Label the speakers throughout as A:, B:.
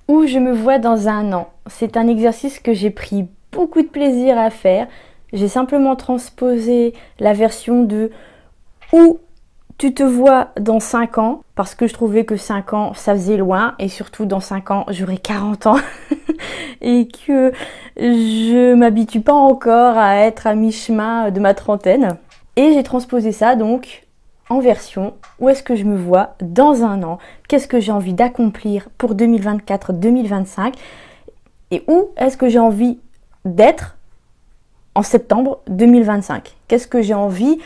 A: Où je me vois dans un an. C'est un exercice que j'ai pris beaucoup de plaisir à faire. J'ai simplement transposé la version de où tu te vois dans 5 ans, parce que je trouvais que 5 ans, ça faisait loin, et surtout dans 5 ans, j'aurai 40 ans, et que je m'habitue pas encore à être à mi-chemin de ma trentaine. Et j'ai transposé ça donc en version où est-ce que je me vois dans un an, qu'est-ce que j'ai envie d'accomplir pour 2024-2025, et où est-ce que j'ai envie d'être en septembre 2025. Qu'est-ce que j'ai envie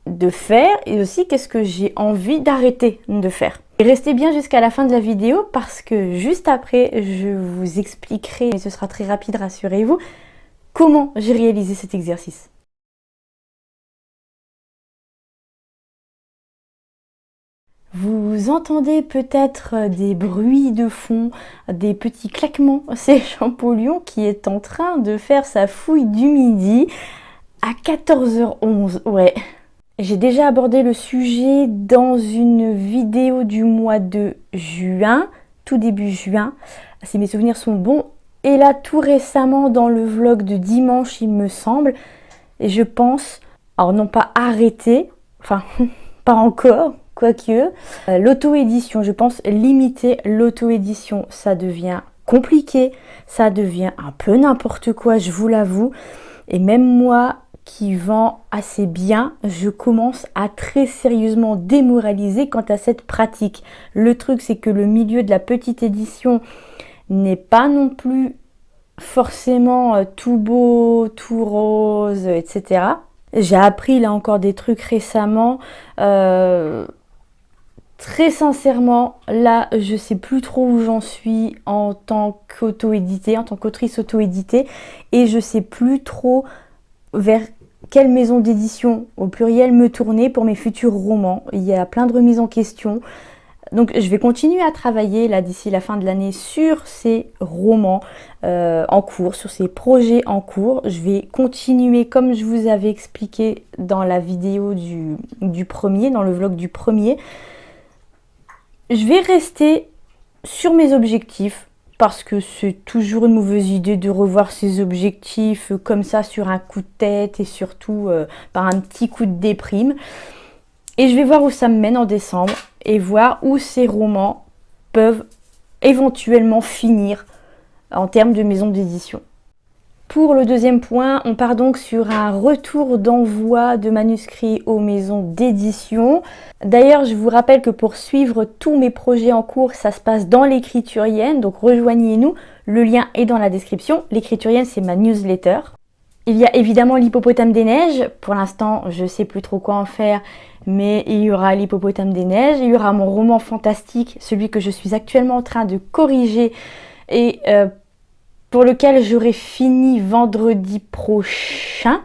A: de faire et aussi qu'est-ce que j'ai envie d'arrêter de faire. Et restez bien jusqu'à la fin de la vidéo parce que juste après, je vous expliquerai, et ce sera très rapide, rassurez-vous, comment j'ai réalisé cet exercice. Vous entendez peut-être des bruits de fond, des petits claquements. C'est Champollion qui est en train de faire sa fouille du midi à 14h11. Ouais. J'ai déjà abordé le sujet dans une vidéo du mois de juin, tout début juin, si mes souvenirs sont bons. Et là, tout récemment, dans le vlog de dimanche, il me semble, et je pense, alors non pas arrêter, enfin, pas encore, quoique, l'auto-édition, je pense limiter l'auto-édition, ça devient compliqué, ça devient un peu n'importe quoi, je vous l'avoue, et même moi, qui vend assez bien, je commence à très sérieusement démoraliser quant à cette pratique. Le truc, c'est que le milieu de la petite édition n'est pas non plus forcément tout beau, tout rose, etc. J'ai appris là encore des trucs récemment. Très sincèrement, là, je sais plus trop où j'en suis en tant qu'auto-édité, en tant qu'autrice auto-éditée, et je sais plus trop vers quelle maison d'édition au pluriel me tourner pour mes futurs romans. Il y a plein de remises en question. Donc je vais continuer à travailler là d'ici la fin de l'année sur ces romans en cours, sur ces projets en cours. Je vais continuer comme je vous avais expliqué dans la vidéo du premier, dans le vlog du premier. Je vais rester sur mes objectifs parce que c'est toujours une mauvaise idée de revoir ses objectifs comme ça sur un coup de tête et surtout par un petit coup de déprime. Et je vais voir où ça me mène en décembre et voir où ces romans peuvent éventuellement finir en termes de maison d'édition. Pour le deuxième point, on part donc sur un retour d'envoi de manuscrits aux maisons d'édition. D'ailleurs, je vous rappelle que pour suivre tous mes projets en cours, ça se passe dans l'Écriturienne, donc rejoignez-nous. Le lien est dans la description. L'Écriturienne, c'est ma newsletter. Il y a évidemment l'Hippopotame des Neiges. Pour l'instant, je ne sais plus trop quoi en faire, mais il y aura l'Hippopotame des Neiges. Il y aura mon roman fantastique, celui que je suis actuellement en train de corriger et pour lequel j'aurai fini vendredi prochain.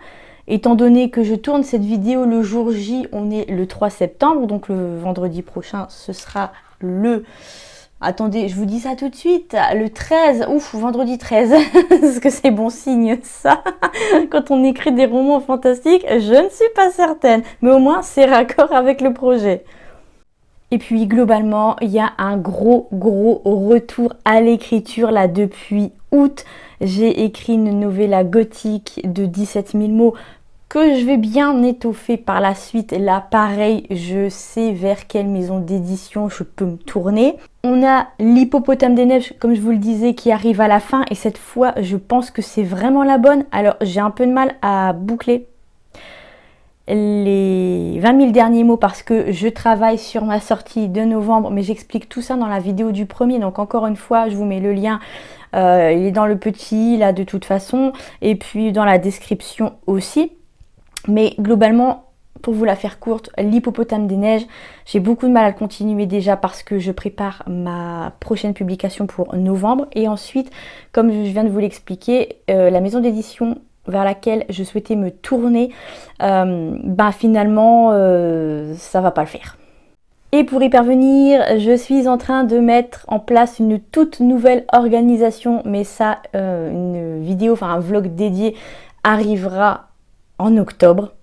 A: Étant donné que je tourne cette vidéo le jour J, on est le 3 septembre, donc le vendredi prochain, ce sera le... Attendez, je vous dis ça tout de suite, le 13, ouf, vendredi 13, est-ce que c'est bon signe ça? Quand on écrit des romans fantastiques, je ne suis pas certaine, mais au moins c'est raccord avec le projet. Et puis globalement, il y a un gros retour à l'écriture là depuis août. J'ai écrit une novella gothique de 17 000 mots que je vais bien étoffer par la suite. Là, pareil, je sais vers quelle maison d'édition je peux me tourner. On a l'Hippopotame des Neiges, comme je vous le disais, qui arrive à la fin. Et cette fois, je pense que c'est vraiment la bonne. Alors, j'ai un peu de mal à boucler les 20 000 derniers mots parce que je travaille sur ma sortie de novembre, mais j'explique tout ça dans la vidéo du premier, donc encore une fois je vous mets le lien, il est dans le petit là de toute façon, et puis dans la description aussi. Mais globalement, pour vous la faire courte, l'Hippopotame des Neiges, j'ai beaucoup de mal à le continuer déjà parce que je prépare ma prochaine publication pour novembre, et ensuite, comme je viens de vous l'expliquer, la maison d'édition vers laquelle je souhaitais me tourner, finalement, ça va pas le faire. Et pour y parvenir, je suis en train de mettre en place une toute nouvelle organisation, mais ça, une vidéo, enfin un vlog dédié arrivera en octobre,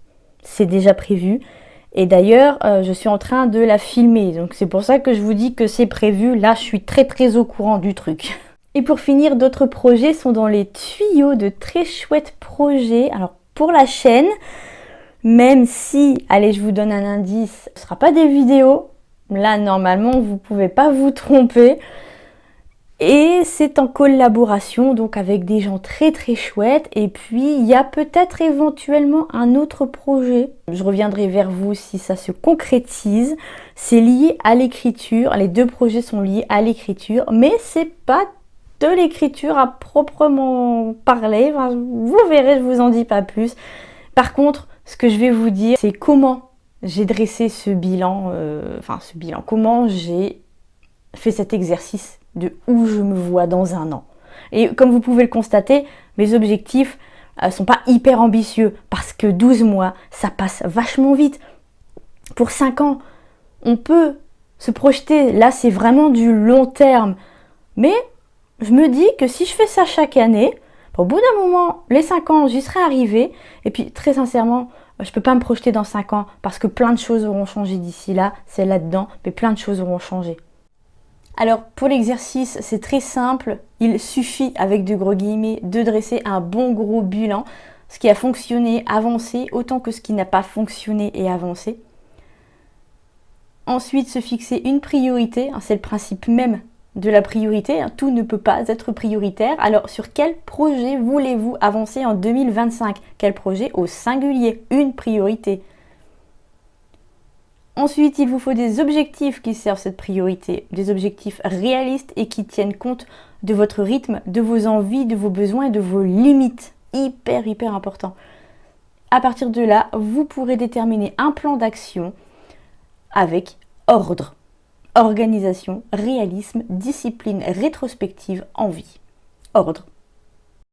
A: c'est déjà prévu. Et d'ailleurs, je suis en train de la filmer. Donc c'est pour ça que je vous dis que c'est prévu. Là, je suis très au courant du truc. Et pour finir, d'autres projets sont dans les tuyaux, de très chouettes projets. Alors pour la chaîne, même si, allez, je vous donne un indice, ce ne sera pas des vidéos. Là, normalement, vous ne pouvez pas vous tromper. Et c'est en collaboration, donc avec des gens très chouettes. Et puis, il y a peut-être éventuellement un autre projet. Je reviendrai vers vous si ça se concrétise. C'est lié à l'écriture. Les deux projets sont liés à l'écriture. Mais c'est pas de l'écriture à proprement parler. Enfin, vous verrez, je vous en dis pas plus. Par contre, ce que je vais vous dire, c'est comment j'ai dressé ce bilan. Comment j'ai fait cet exercice de où je me vois dans un an. Et comme vous pouvez le constater, mes objectifs sont pas hyper ambitieux parce que 12 mois, ça passe vachement vite. Pour 5 ans, on peut se projeter. Là, c'est vraiment du long terme. Mais je me dis que si je fais ça chaque année, au bout d'un moment, les 5 ans, j'y serai arrivée. Et puis, très sincèrement, je peux pas me projeter dans 5 ans parce que plein de choses auront changé d'ici là. C'est là-dedans, mais plein de choses auront changé. Alors pour l'exercice, c'est très simple, il suffit avec de gros guillemets de dresser un bon gros bilan, ce qui a fonctionné, avancé, autant que ce qui n'a pas fonctionné et avancé. Ensuite, se fixer une priorité, c'est le principe même de la priorité, tout ne peut pas être prioritaire. Alors sur quel projet voulez-vous avancer en 2025? Quel projet au singulier? Une priorité. Ensuite, il vous faut des objectifs qui servent cette priorité, des objectifs réalistes et qui tiennent compte de votre rythme, de vos envies, de vos besoins et de vos limites. Hyper important. À partir de là, vous pourrez déterminer un plan d'action avec ordre, organisation, réalisme, discipline, rétrospective, envie. Ordre.